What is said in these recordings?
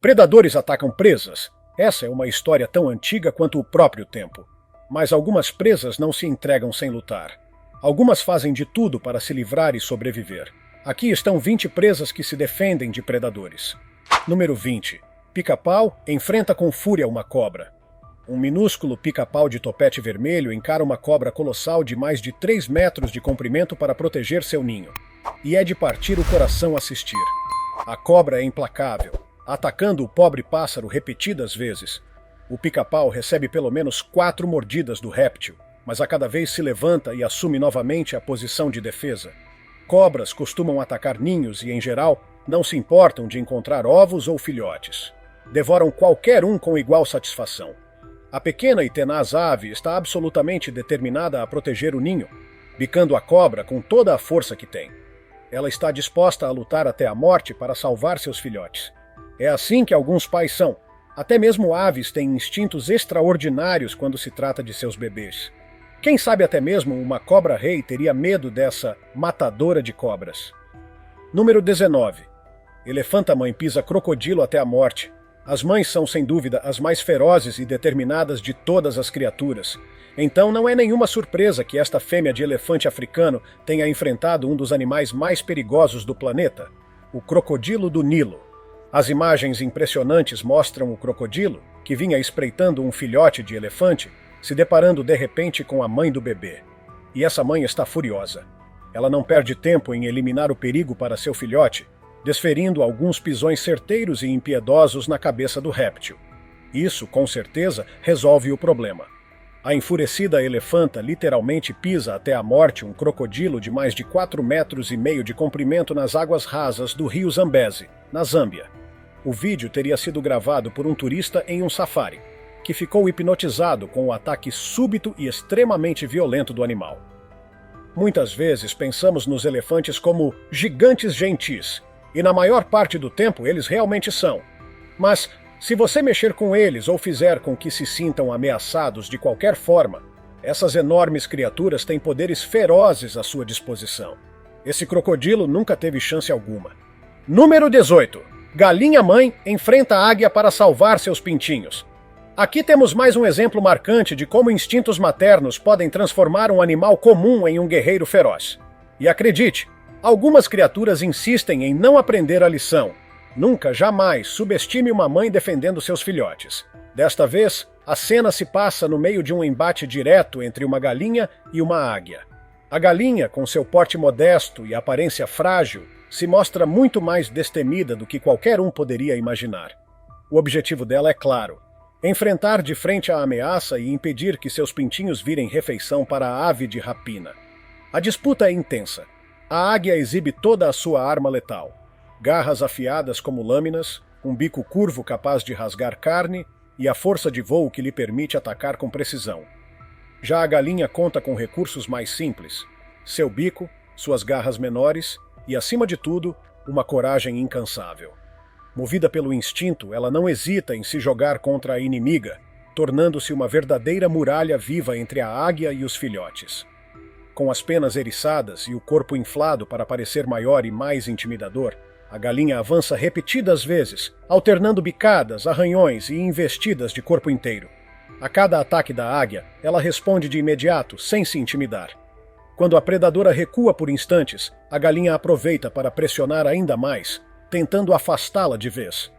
Predadores atacam presas. Essa é uma história tão antiga quanto o próprio tempo. Mas algumas presas não se entregam sem lutar. Algumas fazem de tudo para se livrar e sobreviver. Aqui estão 20 presas que se defendem de predadores. Número 20. Pica-pau enfrenta com fúria uma cobra. Um minúsculo pica-pau de topete vermelho encara uma cobra colossal de mais de 3 metros de comprimento para proteger seu ninho. E é de partir o coração assistir. A cobra é implacável, atacando o pobre pássaro repetidas vezes. O pica-pau recebe pelo menos 4 mordidas do réptil, mas a cada vez se levanta e assume novamente a posição de defesa. Cobras costumam atacar ninhos e, em geral, não se importam de encontrar ovos ou filhotes. Devoram qualquer um com igual satisfação. A pequena e tenaz ave está absolutamente determinada a proteger o ninho, bicando a cobra com toda a força que tem. Ela está disposta a lutar até a morte para salvar seus filhotes. É assim que alguns pais são. Até mesmo aves têm instintos extraordinários quando se trata de seus bebês. Quem sabe até mesmo uma cobra-rei teria medo dessa matadora de cobras. Número 19. Elefanta-mãe pisa crocodilo até a morte. As mães são, sem dúvida, as mais ferozes e determinadas de todas as criaturas. Então não é nenhuma surpresa que esta fêmea de elefante africano tenha enfrentado um dos animais mais perigosos do planeta, o crocodilo do Nilo. As imagens impressionantes mostram o crocodilo, que vinha espreitando um filhote de elefante, se deparando de repente com a mãe do bebê. E essa mãe está furiosa. Ela não perde tempo em eliminar o perigo para seu filhote, desferindo alguns pisões certeiros e impiedosos na cabeça do réptil. Isso, com certeza, resolve o problema. A enfurecida elefanta literalmente pisa até a morte um crocodilo de mais de 4,5 metros de comprimento nas águas rasas do rio Zambeze, na Zâmbia. O vídeo teria sido gravado por um turista em um safari, que ficou hipnotizado com o ataque súbito e extremamente violento do animal. Muitas vezes pensamos nos elefantes como gigantes gentis, e na maior parte do tempo eles realmente são. Mas, se você mexer com eles ou fizer com que se sintam ameaçados de qualquer forma, essas enormes criaturas têm poderes ferozes à sua disposição. Esse crocodilo nunca teve chance alguma. Número 18. Galinha-mãe enfrenta a águia para salvar seus pintinhos. Aqui temos mais um exemplo marcante de como instintos maternos podem transformar um animal comum em um guerreiro feroz. E acredite, algumas criaturas insistem em não aprender a lição. Nunca, jamais, subestime uma mãe defendendo seus filhotes. Desta vez, a cena se passa no meio de um embate direto entre uma galinha e uma águia. A galinha, com seu porte modesto e aparência frágil, se mostra muito mais destemida do que qualquer um poderia imaginar. O objetivo dela é claro: enfrentar de frente a ameaça e impedir que seus pintinhos virem refeição para a ave de rapina. A disputa é intensa. A águia exibe toda a sua arma letal. Garras afiadas como lâminas, um bico curvo capaz de rasgar carne e a força de voo que lhe permite atacar com precisão. Já a galinha conta com recursos mais simples: seu bico, suas garras menores e, acima de tudo, uma coragem incansável. Movida pelo instinto, ela não hesita em se jogar contra a inimiga, tornando-se uma verdadeira muralha viva entre a águia e os filhotes. Com as penas eriçadas e o corpo inflado para parecer maior e mais intimidador, a galinha avança repetidas vezes, alternando bicadas, arranhões e investidas de corpo inteiro. A cada ataque da águia, ela responde de imediato, sem se intimidar. Quando a predadora recua por instantes, a galinha aproveita para pressionar ainda mais, tentando afastá-la de vez.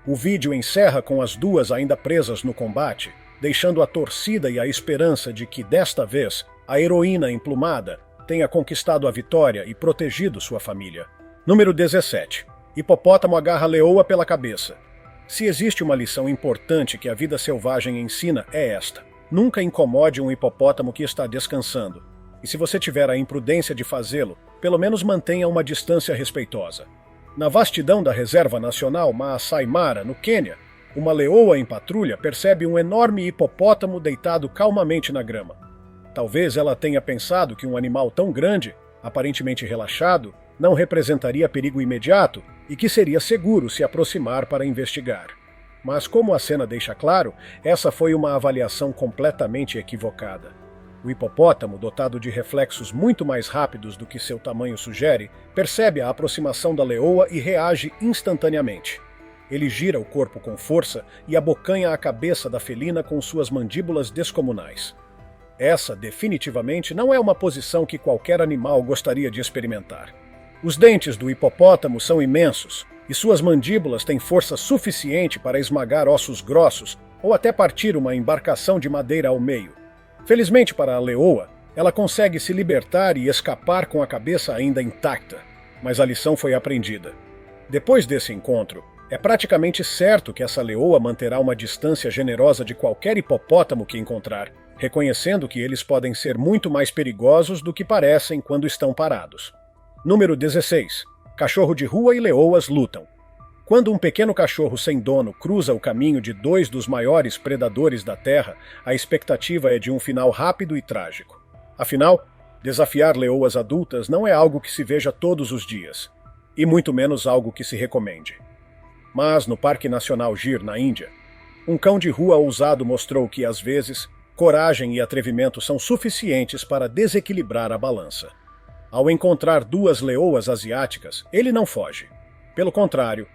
O vídeo encerra com as duas ainda presas no combate, deixando a torcida e a esperança de que, desta vez, a heroína emplumada tenha conquistado a vitória e protegido sua família. Número 17. Hipopótamo agarra leoa pela cabeça. Se existe uma lição importante que a vida selvagem ensina, é esta: nunca incomode um hipopótamo que está descansando. E se você tiver a imprudência de fazê-lo, pelo menos mantenha uma distância respeitosa. Na vastidão da Reserva Nacional Maasai Mara, no Quênia, uma leoa em patrulha percebe um enorme hipopótamo deitado calmamente na grama. Talvez ela tenha pensado que um animal tão grande, aparentemente relaxado, não representaria perigo imediato e que seria seguro se aproximar para investigar. Mas, como a cena deixa claro, essa foi uma avaliação completamente equivocada. O hipopótamo, dotado de reflexos muito mais rápidos do que seu tamanho sugere, percebe a aproximação da leoa e reage instantaneamente. Ele gira o corpo com força e abocanha a cabeça da felina com suas mandíbulas descomunais. Essa, definitivamente, não é uma posição que qualquer animal gostaria de experimentar. Os dentes do hipopótamo são imensos, e suas mandíbulas têm força suficiente para esmagar ossos grossos ou até partir uma embarcação de madeira ao meio. Felizmente para a leoa, ela consegue se libertar e escapar com a cabeça ainda intacta, mas a lição foi aprendida. Depois desse encontro, é praticamente certo que essa leoa manterá uma distância generosa de qualquer hipopótamo que encontrar, reconhecendo que eles podem ser muito mais perigosos do que parecem quando estão parados. Número 16. Cachorro de rua e leoas lutam. Quando um pequeno cachorro sem dono cruza o caminho de dois dos maiores predadores da Terra, a expectativa é de um final rápido e trágico. Afinal, desafiar leoas adultas não é algo que se veja todos os dias, e muito menos algo que se recomende. Mas no Parque Nacional Gir, na Índia, um cão de rua ousado mostrou que, às vezes, coragem e atrevimento são suficientes para desequilibrar a balança. Ao encontrar duas leoas asiáticas, ele não foge. Pelo contrário,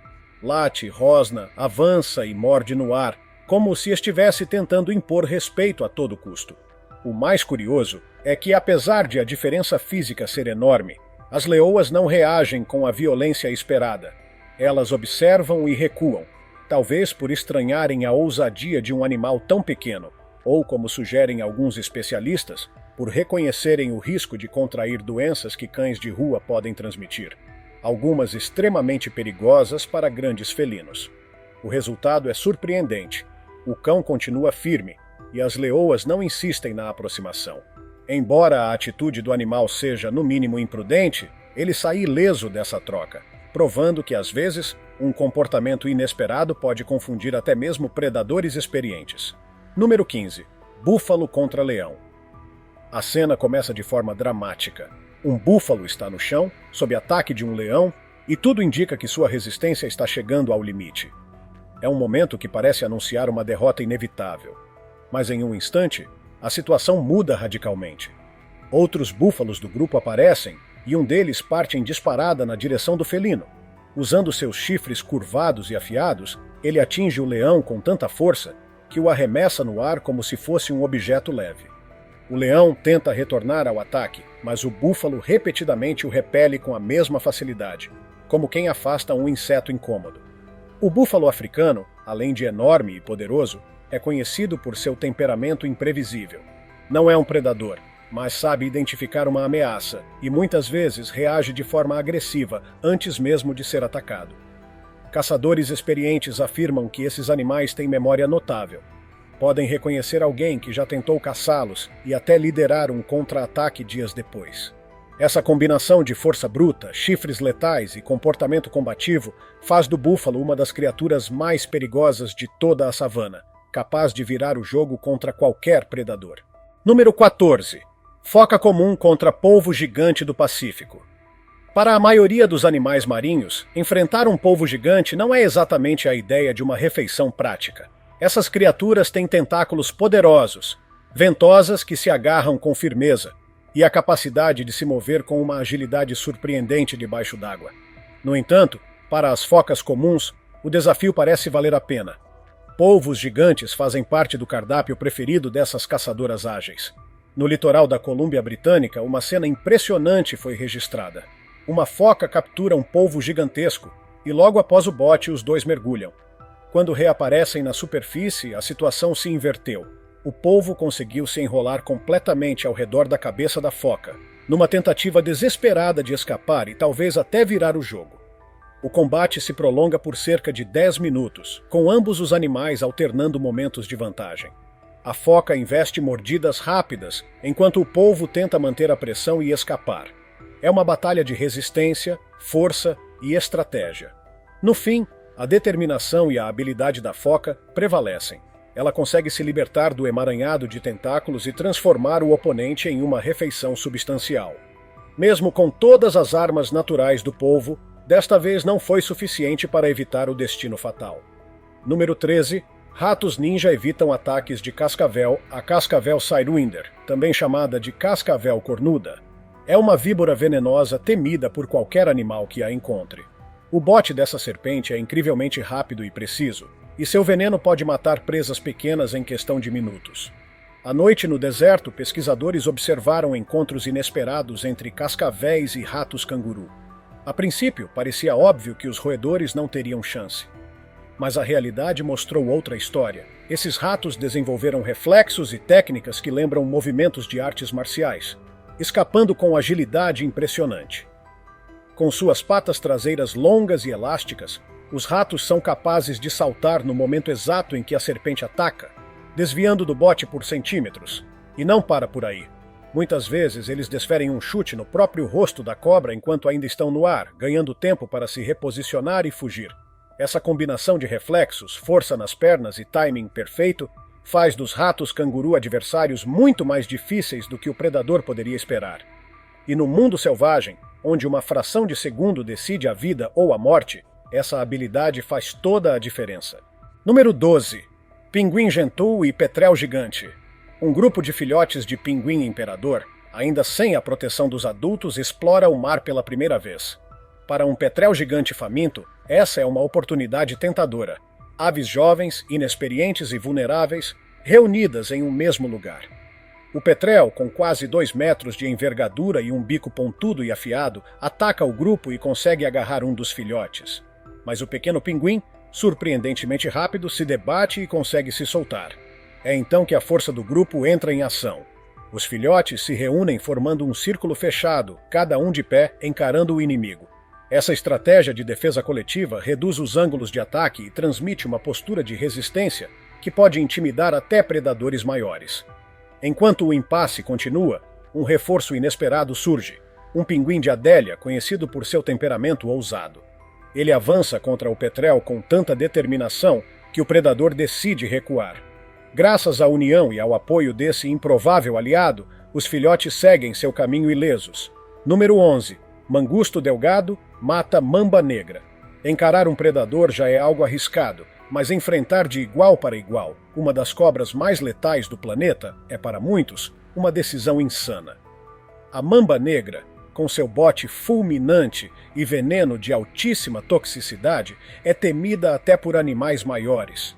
late, rosna, avança e morde no ar, como se estivesse tentando impor respeito a todo custo. O mais curioso é que, apesar de a diferença física ser enorme, as leoas não reagem com a violência esperada. Elas observam e recuam, talvez por estranharem a ousadia de um animal tão pequeno, ou, como sugerem alguns especialistas, por reconhecerem o risco de contrair doenças que cães de rua podem transmitir, algumas extremamente perigosas para grandes felinos. O resultado é surpreendente. O cão continua firme e as leoas não insistem na aproximação. Embora a atitude do animal seja, no mínimo, imprudente, ele sai ileso dessa troca, provando que, às vezes, um comportamento inesperado pode confundir até mesmo predadores experientes. Número 15. Búfalo contra leão. A cena começa de forma dramática. Um búfalo está no chão, sob ataque de um leão, e tudo indica que sua resistência está chegando ao limite. É um momento que parece anunciar uma derrota inevitável. Mas em um instante, a situação muda radicalmente. Outros búfalos do grupo aparecem, e um deles parte em disparada na direção do felino. Usando seus chifres curvados e afiados, ele atinge o leão com tanta força que o arremessa no ar como se fosse um objeto leve. O leão tenta retornar ao ataque, mas o búfalo repetidamente o repele com a mesma facilidade, como quem afasta um inseto incômodo. O búfalo africano, além de enorme e poderoso, é conhecido por seu temperamento imprevisível. Não é um predador, mas sabe identificar uma ameaça e muitas vezes reage de forma agressiva antes mesmo de ser atacado. Caçadores experientes afirmam que esses animais têm memória notável. Podem reconhecer alguém que já tentou caçá-los e até liderar um contra-ataque dias depois. Essa combinação de força bruta, chifres letais e comportamento combativo faz do búfalo uma das criaturas mais perigosas de toda a savana, capaz de virar o jogo contra qualquer predador. Número 14. Foca comum contra polvo gigante do Pacífico. Para a maioria dos animais marinhos, enfrentar um polvo gigante não é exatamente a ideia de uma refeição prática. Essas criaturas têm tentáculos poderosos, ventosas que se agarram com firmeza, e a capacidade de se mover com uma agilidade surpreendente debaixo d'água. No entanto, para as focas comuns, o desafio parece valer a pena. Polvos gigantes fazem parte do cardápio preferido dessas caçadoras ágeis. No litoral da Colômbia Britânica, uma cena impressionante foi registrada. Uma foca captura um polvo gigantesco, e logo após o bote os dois mergulham. Quando reaparecem na superfície, a situação se inverteu. O polvo conseguiu se enrolar completamente ao redor da cabeça da foca, numa tentativa desesperada de escapar e talvez até virar o jogo. O combate se prolonga por cerca de 10 minutos, com ambos os animais alternando momentos de vantagem. A foca investe mordidas rápidas, enquanto o polvo tenta manter a pressão e escapar. É uma batalha de resistência, força e estratégia. No fim, a determinação e a habilidade da foca prevalecem. Ela consegue se libertar do emaranhado de tentáculos e transformar o oponente em uma refeição substancial. Mesmo com todas as armas naturais do polvo, desta vez não foi suficiente para evitar o destino fatal. Número 13. Ratos ninja evitam ataques de cascavel, a cascavel sidewinder, também chamada de cascavel cornuda. É uma víbora venenosa temida por qualquer animal que a encontre. O bote dessa serpente é incrivelmente rápido e preciso, e seu veneno pode matar presas pequenas em questão de minutos. À noite no deserto, pesquisadores observaram encontros inesperados entre cascavéis e ratos canguru. A princípio, parecia óbvio que os roedores não teriam chance. Mas a realidade mostrou outra história. Esses ratos desenvolveram reflexos e técnicas que lembram movimentos de artes marciais, escapando com agilidade impressionante. Com suas patas traseiras longas e elásticas, os ratos são capazes de saltar no momento exato em que a serpente ataca, desviando do bote por centímetros. E não para por aí. Muitas vezes eles desferem um chute no próprio rosto da cobra enquanto ainda estão no ar, ganhando tempo para se reposicionar e fugir. Essa combinação de reflexos, força nas pernas e timing perfeito faz dos ratos canguru adversários muito mais difíceis do que o predador poderia esperar. E no mundo selvagem, onde uma fração de segundo decide a vida ou a morte, essa habilidade faz toda a diferença. Número 12. Pinguim Gentoo e Petrel Gigante. Um grupo de filhotes de pinguim imperador, ainda sem a proteção dos adultos, explora o mar pela primeira vez. Para um petrel gigante faminto, essa é uma oportunidade tentadora. Aves jovens, inexperientes e vulneráveis, reunidas em um mesmo lugar. O petrel, com quase 2 metros de envergadura e um bico pontudo e afiado, ataca o grupo e consegue agarrar um dos filhotes. Mas o pequeno pinguim, surpreendentemente rápido, se debate e consegue se soltar. É então que a força do grupo entra em ação. Os filhotes se reúnem formando um círculo fechado, cada um de pé, encarando o inimigo. Essa estratégia de defesa coletiva reduz os ângulos de ataque e transmite uma postura de resistência que pode intimidar até predadores maiores. Enquanto o impasse continua, um reforço inesperado surge, um pinguim de Adélia conhecido por seu temperamento ousado. Ele avança contra o petrel com tanta determinação que o predador decide recuar. Graças à união e ao apoio desse improvável aliado, os filhotes seguem seu caminho ilesos. Número 11. Mangusto Delgado mata mamba negra. Encarar um predador já é algo arriscado, mas enfrentar de igual para igual uma das cobras mais letais do planeta é, para muitos, uma decisão insana. A mamba negra, com seu bote fulminante e veneno de altíssima toxicidade, é temida até por animais maiores.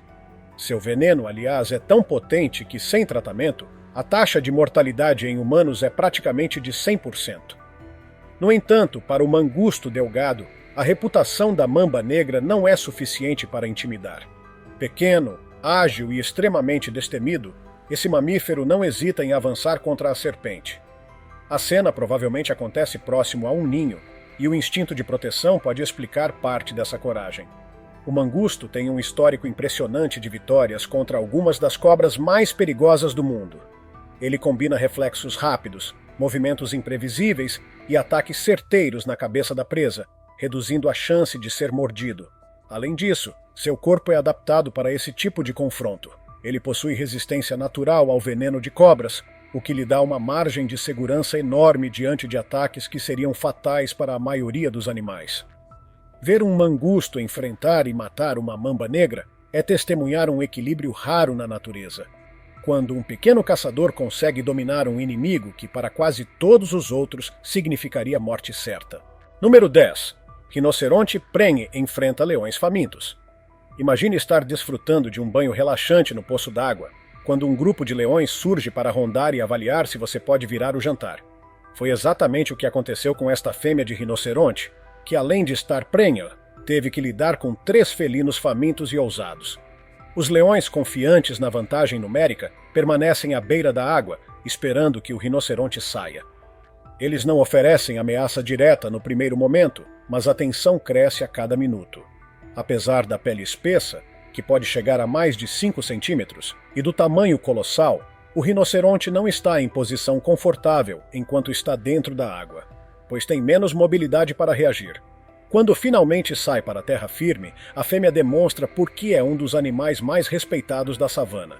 Seu veneno, aliás, é tão potente que, sem tratamento, a taxa de mortalidade em humanos é praticamente de 100%. No entanto, para o mangusto delgado, a reputação da mamba negra não é suficiente para intimidar. Pequeno, ágil e extremamente destemido, esse mamífero não hesita em avançar contra a serpente. A cena provavelmente acontece próximo a um ninho, e o instinto de proteção pode explicar parte dessa coragem. O mangusto tem um histórico impressionante de vitórias contra algumas das cobras mais perigosas do mundo. Ele combina reflexos rápidos, movimentos imprevisíveis e ataques certeiros na cabeça da presa, reduzindo a chance de ser mordido. Além disso, seu corpo é adaptado para esse tipo de confronto. Ele possui resistência natural ao veneno de cobras, o que lhe dá uma margem de segurança enorme diante de ataques que seriam fatais para a maioria dos animais. Ver um mangusto enfrentar e matar uma mamba negra é testemunhar um equilíbrio raro na natureza. Quando um pequeno caçador consegue dominar um inimigo que para quase todos os outros significaria morte certa. Número 10. Rinoceronte prenhe enfrenta leões famintos. Imagine estar desfrutando de um banho relaxante no poço d'água, quando um grupo de leões surge para rondar e avaliar se você pode virar o jantar. Foi exatamente o que aconteceu com esta fêmea de rinoceronte, que além de estar prenha, teve que lidar com 3 felinos famintos e ousados. Os leões, confiantes na vantagem numérica, permanecem à beira da água, esperando que o rinoceronte saia. Eles não oferecem ameaça direta no primeiro momento, mas a tensão cresce a cada minuto. Apesar da pele espessa, que pode chegar a mais de 5 centímetros, e do tamanho colossal, o rinoceronte não está em posição confortável enquanto está dentro da água, pois tem menos mobilidade para reagir. Quando finalmente sai para a terra firme, a fêmea demonstra por que é um dos animais mais respeitados da savana.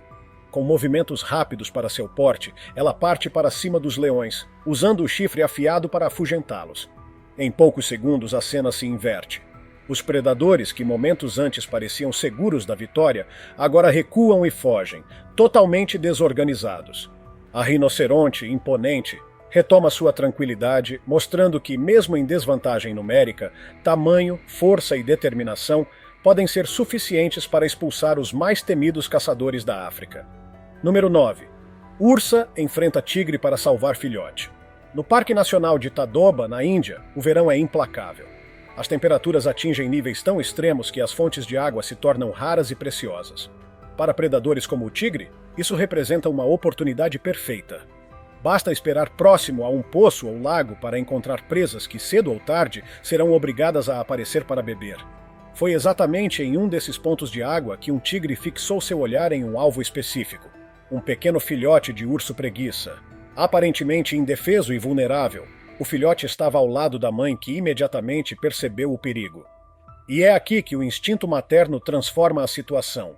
Com movimentos rápidos para seu porte, ela parte para cima dos leões, usando o chifre afiado para afugentá-los. Em poucos segundos, a cena se inverte. Os predadores, que momentos antes pareciam seguros da vitória, agora recuam e fogem, totalmente desorganizados. A rinoceronte, imponente, retoma sua tranquilidade, mostrando que, mesmo em desvantagem numérica, tamanho, força e determinação podem ser suficientes para expulsar os mais temidos caçadores da África. Número 9. Ursa enfrenta tigre para salvar filhote. No Parque Nacional de Tadoba, na Índia, o verão é implacável. As temperaturas atingem níveis tão extremos que as fontes de água se tornam raras e preciosas. Para predadores como o tigre, isso representa uma oportunidade perfeita. Basta esperar próximo a um poço ou lago para encontrar presas que, cedo ou tarde, serão obrigadas a aparecer para beber. Foi exatamente em um desses pontos de água que um tigre fixou seu olhar em um alvo específico, um pequeno filhote de urso-preguiça. Aparentemente indefeso e vulnerável, o filhote estava ao lado da mãe, que imediatamente percebeu o perigo. E é aqui que o instinto materno transforma a situação.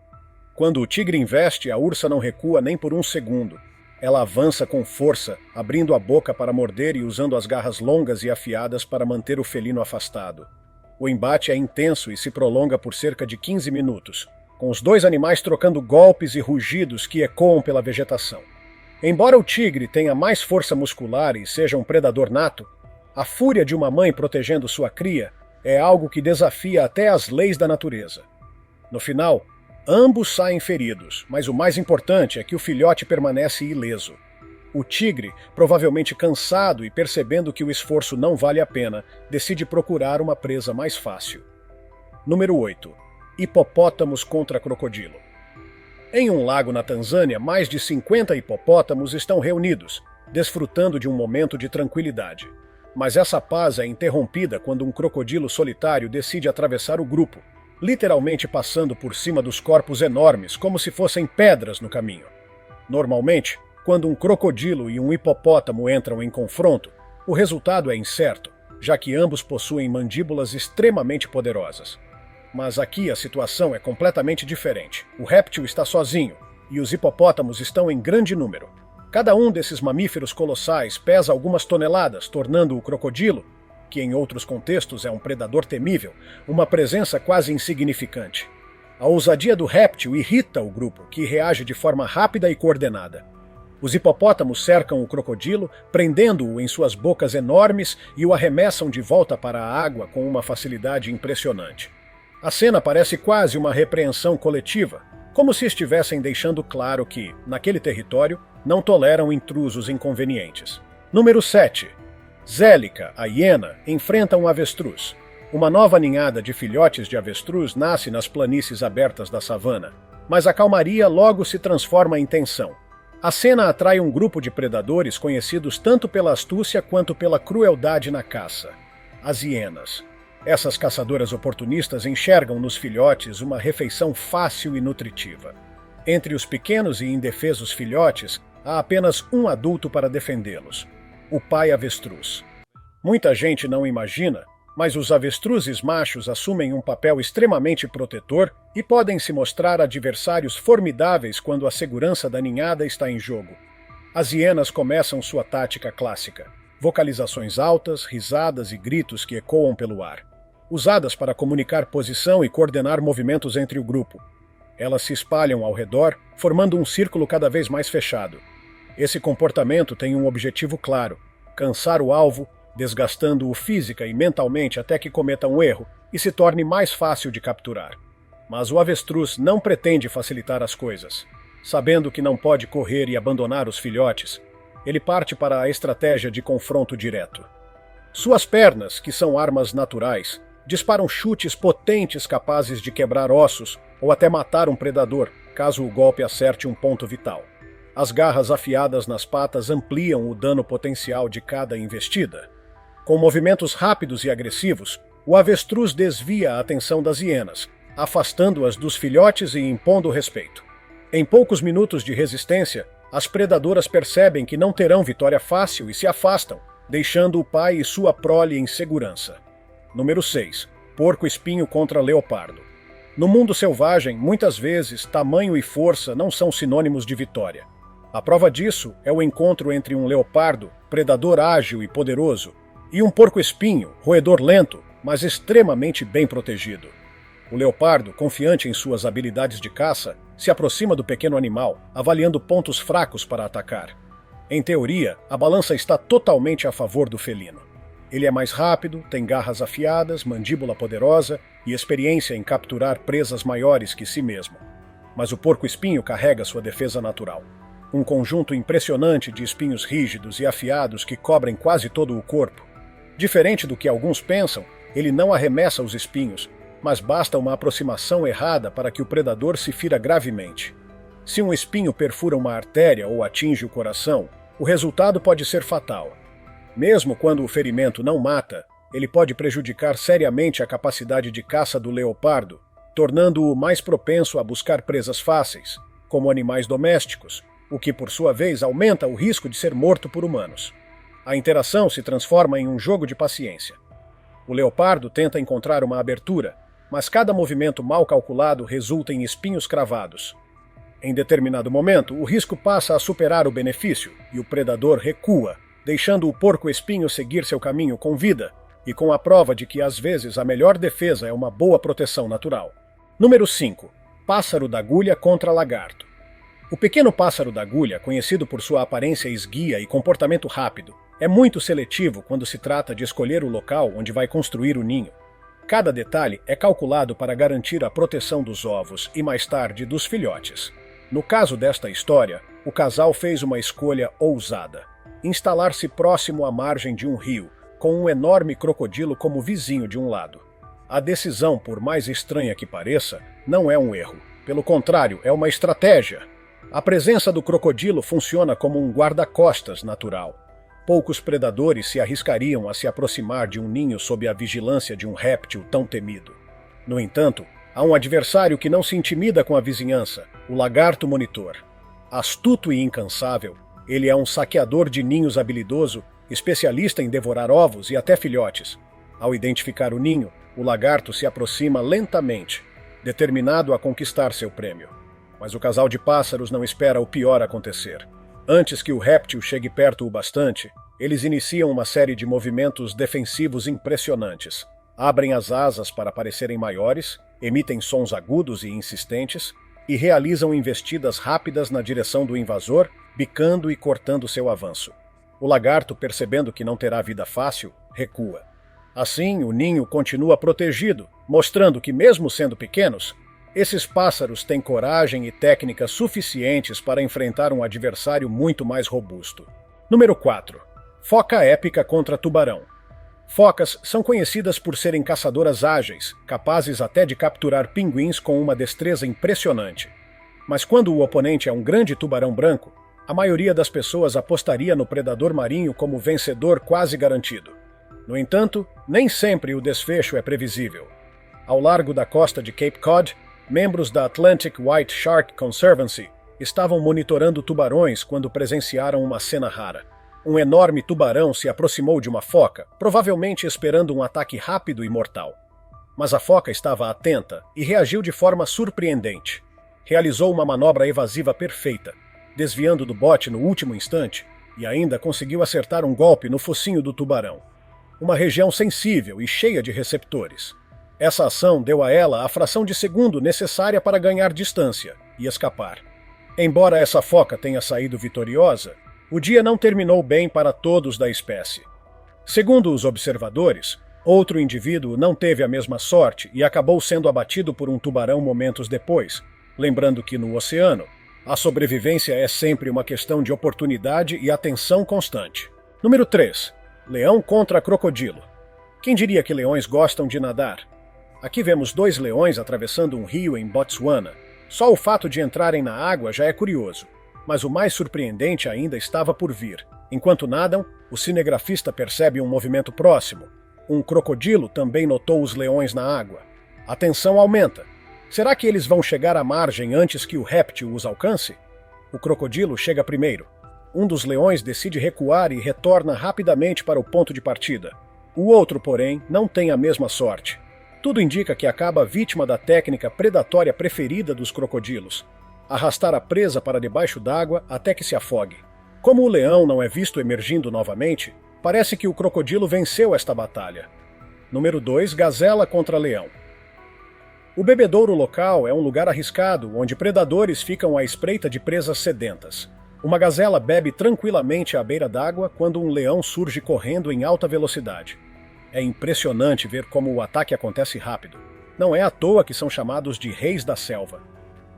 Quando o tigre investe, a ursa não recua nem por um segundo. Ela avança com força, abrindo a boca para morder e usando as garras longas e afiadas para manter o felino afastado. O embate é intenso e se prolonga por cerca de 15 minutos, com os dois animais trocando golpes e rugidos que ecoam pela vegetação. Embora o tigre tenha mais força muscular e seja um predador nato, a fúria de uma mãe protegendo sua cria é algo que desafia até as leis da natureza. No final, ambos saem feridos, mas o mais importante é que o filhote permanece ileso. O tigre, provavelmente cansado e percebendo que o esforço não vale a pena, decide procurar uma presa mais fácil. Número 8. Hipopótamos contra crocodilo. Em um lago na Tanzânia, mais de 50 hipopótamos estão reunidos, desfrutando de um momento de tranquilidade. Mas essa paz é interrompida quando um crocodilo solitário decide atravessar o grupo, literalmente passando por cima dos corpos enormes, como se fossem pedras no caminho. Normalmente, quando um crocodilo e um hipopótamo entram em confronto, o resultado é incerto, já que ambos possuem mandíbulas extremamente poderosas. Mas aqui a situação é completamente diferente. O réptil está sozinho, e os hipopótamos estão em grande número. Cada um desses mamíferos colossais pesa algumas toneladas, tornando o crocodilo, que em outros contextos é um predador temível, uma presença quase insignificante. A ousadia do réptil irrita o grupo, que reage de forma rápida e coordenada. Os hipopótamos cercam o crocodilo, prendendo-o em suas bocas enormes e o arremessam de volta para a água com uma facilidade impressionante. A cena parece quase uma repreensão coletiva, como se estivessem deixando claro que, naquele território, não toleram intrusos inconvenientes. Número 7. Zélica, a hiena, enfrenta um avestruz. Uma nova ninhada de filhotes de avestruz nasce nas planícies abertas da savana, mas a calmaria logo se transforma em tensão. A cena atrai um grupo de predadores conhecidos tanto pela astúcia quanto pela crueldade na caça: as hienas. Essas caçadoras oportunistas enxergam nos filhotes uma refeição fácil e nutritiva. Entre os pequenos e indefesos filhotes, há apenas um adulto para defendê-los: o pai avestruz. Muita gente não imagina, mas os avestruzes machos assumem um papel extremamente protetor e podem se mostrar adversários formidáveis quando a segurança da ninhada está em jogo. As hienas começam sua tática clássica: vocalizações altas, risadas e gritos que ecoam pelo ar, usadas para comunicar posição e coordenar movimentos entre o grupo. Elas se espalham ao redor, formando um círculo cada vez mais fechado. Esse comportamento tem um objetivo claro: cansar o alvo, desgastando-o física e mentalmente até que cometa um erro e se torne mais fácil de capturar. Mas o avestruz não pretende facilitar as coisas. Sabendo que não pode correr e abandonar os filhotes, ele parte para a estratégia de confronto direto. Suas pernas, que são armas naturais, disparam chutes potentes capazes de quebrar ossos ou até matar um predador, caso o golpe acerte um ponto vital. As garras afiadas nas patas ampliam o dano potencial de cada investida. Com movimentos rápidos e agressivos, o avestruz desvia a atenção das hienas, afastando-as dos filhotes e impondo respeito. Em poucos minutos de resistência, as predadoras percebem que não terão vitória fácil e se afastam, deixando o pai e sua prole em segurança. Número 6. Porco-espinho contra leopardo. No mundo selvagem, muitas vezes, tamanho e força não são sinônimos de vitória. A prova disso é o encontro entre um leopardo, predador ágil e poderoso, e um porco-espinho, roedor lento, mas extremamente bem protegido. O leopardo, confiante em suas habilidades de caça, se aproxima do pequeno animal, avaliando pontos fracos para atacar. Em teoria, a balança está totalmente a favor do felino. Ele é mais rápido, tem garras afiadas, mandíbula poderosa e experiência em capturar presas maiores que si mesmo. Mas o porco-espinho carrega sua defesa natural. Um conjunto impressionante de espinhos rígidos e afiados que cobrem quase todo o corpo. Diferente do que alguns pensam, ele não arremessa os espinhos, mas basta uma aproximação errada para que o predador se fira gravemente. Se um espinho perfura uma artéria ou atinge o coração, o resultado pode ser fatal. Mesmo quando o ferimento não mata, ele pode prejudicar seriamente a capacidade de caça do leopardo, tornando-o mais propenso a buscar presas fáceis, como animais domésticos, o que por sua vez aumenta o risco de ser morto por humanos. A interação se transforma em um jogo de paciência. O leopardo tenta encontrar uma abertura, mas cada movimento mal calculado resulta em espinhos cravados. Em determinado momento, o risco passa a superar o benefício e o predador recua, deixando o porco-espinho seguir seu caminho com vida e com a prova de que às vezes a melhor defesa é uma boa proteção natural. Número 5. Pássaro da agulha contra lagarto. O pequeno pássaro da agulha, conhecido por sua aparência esguia e comportamento rápido, é muito seletivo quando se trata de escolher o local onde vai construir o ninho. Cada detalhe é calculado para garantir a proteção dos ovos e, mais tarde, dos filhotes. No caso desta história, o casal fez uma escolha ousada: instalar-se próximo à margem de um rio, com um enorme crocodilo como vizinho de um lado. A decisão, por mais estranha que pareça, não é um erro. Pelo contrário, é uma estratégia. A presença do crocodilo funciona como um guarda-costas natural. Poucos predadores se arriscariam a se aproximar de um ninho sob a vigilância de um réptil tão temido. No entanto, há um adversário que não se intimida com a vizinhança: o lagarto monitor. Astuto e incansável, ele é um saqueador de ninhos habilidoso, especialista em devorar ovos e até filhotes. Ao identificar o ninho, o lagarto se aproxima lentamente, determinado a conquistar seu prêmio. Mas o casal de pássaros não espera o pior acontecer. Antes que o réptil chegue perto o bastante, eles iniciam uma série de movimentos defensivos impressionantes. Abrem as asas para parecerem maiores, emitem sons agudos e insistentes e realizam investidas rápidas na direção do invasor, bicando e cortando seu avanço. O lagarto, percebendo que não terá vida fácil, recua. Assim, o ninho continua protegido, mostrando que, mesmo sendo pequenos, esses pássaros têm coragem e técnicas suficientes para enfrentar um adversário muito mais robusto. Número 4. Foca épica contra tubarão. Focas são conhecidas por serem caçadoras ágeis, capazes até de capturar pinguins com uma destreza impressionante. Mas quando o oponente é um grande tubarão branco, a maioria das pessoas apostaria no predador marinho como vencedor quase garantido. No entanto, nem sempre o desfecho é previsível. Ao largo da costa de Cape Cod, membros da Atlantic White Shark Conservancy estavam monitorando tubarões quando presenciaram uma cena rara. Um enorme tubarão se aproximou de uma foca, provavelmente esperando um ataque rápido e mortal. Mas a foca estava atenta e reagiu de forma surpreendente. Realizou uma manobra evasiva perfeita, desviando do bote no último instante, e ainda conseguiu acertar um golpe no focinho do tubarão. Uma região sensível e cheia de receptores. Essa ação deu a ela a fração de segundo necessária para ganhar distância e escapar. Embora essa foca tenha saído vitoriosa, o dia não terminou bem para todos da espécie. Segundo os observadores, outro indivíduo não teve a mesma sorte e acabou sendo abatido por um tubarão momentos depois, lembrando que no oceano, a sobrevivência é sempre uma questão de oportunidade e atenção constante. Número 3. Leão contra crocodilo. Quem diria que leões gostam de nadar? Aqui vemos 2 leões atravessando um rio em Botsuana. Só o fato de entrarem na água já é curioso. Mas o mais surpreendente ainda estava por vir. Enquanto nadam, o cinegrafista percebe um movimento próximo. Um crocodilo também notou os leões na água. A tensão aumenta. Será que eles vão chegar à margem antes que o réptil os alcance? O crocodilo chega primeiro. Um dos leões decide recuar e retorna rapidamente para o ponto de partida. O outro, porém, não tem a mesma sorte. Tudo indica que acaba vítima da técnica predatória preferida dos crocodilos: arrastar a presa para debaixo d'água até que se afogue. Como o leão não é visto emergindo novamente, parece que o crocodilo venceu esta batalha. Número 2. Gazela contra leão. O bebedouro local é um lugar arriscado onde predadores ficam à espreita de presas sedentas. Uma gazela bebe tranquilamente à beira d'água quando um leão surge correndo em alta velocidade. É impressionante ver como o ataque acontece rápido. Não é à toa que são chamados de reis da selva.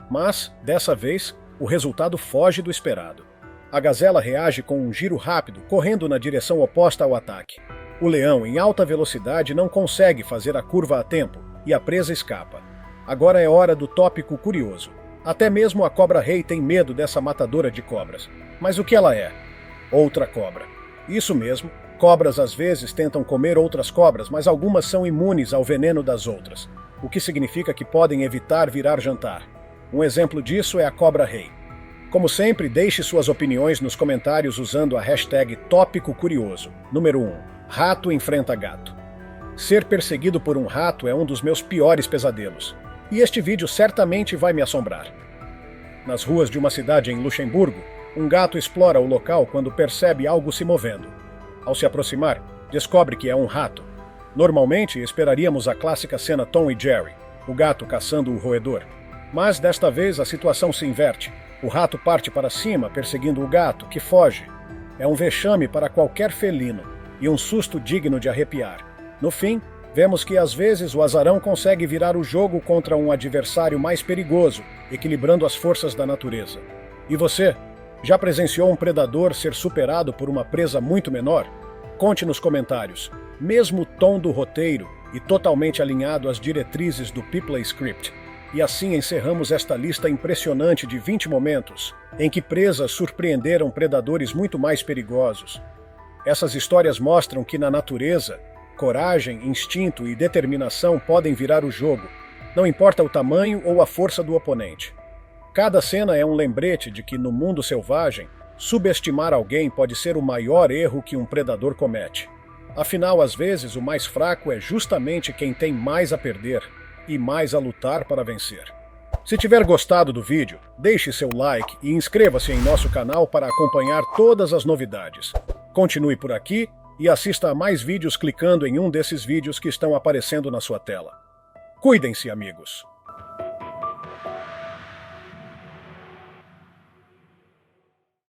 Mas, dessa vez, o resultado foge do esperado. A gazela reage com um giro rápido, correndo na direção oposta ao ataque. O leão, em alta velocidade, não consegue fazer a curva a tempo e a presa escapa. Agora é hora do tópico curioso. Até mesmo a cobra-rei tem medo dessa matadora de cobras. Mas o que ela é? Outra cobra. Isso mesmo, cobras às vezes tentam comer outras cobras, mas algumas são imunes ao veneno das outras, o que significa que podem evitar virar jantar. Um exemplo disso é a cobra-rei. Como sempre, deixe suas opiniões nos comentários usando a hashtag Tópico Curioso. Número 1. Rato enfrenta gato. Ser perseguido por um rato é um dos meus piores pesadelos. E este vídeo certamente vai me assombrar. Nas ruas de uma cidade em Luxemburgo, um gato explora o local quando percebe algo se movendo. Ao se aproximar, descobre que é um rato. Normalmente, esperaríamos a clássica cena Tom e Jerry, o gato caçando o roedor. Mas desta vez a situação se inverte. O rato parte para cima, perseguindo o gato, que foge. É um vexame para qualquer felino e um susto digno de arrepiar. No fim, vemos que às vezes o azarão consegue virar o jogo contra um adversário mais perigoso, equilibrando as forças da natureza. E você? Já presenciou um predador ser superado por uma presa muito menor? Conte nos comentários. Mesmo o tom do roteiro e totalmente alinhado às diretrizes do People Script. E assim encerramos esta lista impressionante de 20 momentos em que presas surpreenderam predadores muito mais perigosos. Essas histórias mostram que na natureza, coragem, instinto e determinação podem virar o jogo, não importa o tamanho ou a força do oponente. Cada cena é um lembrete de que no mundo selvagem, subestimar alguém pode ser o maior erro que um predador comete. Afinal, às vezes, o mais fraco é justamente quem tem mais a perder e mais a lutar para vencer. Se tiver gostado do vídeo, deixe seu like e inscreva-se em nosso canal para acompanhar todas as novidades. Continue por aqui e assista a mais vídeos clicando em um desses vídeos que estão aparecendo na sua tela. Cuidem-se, amigos!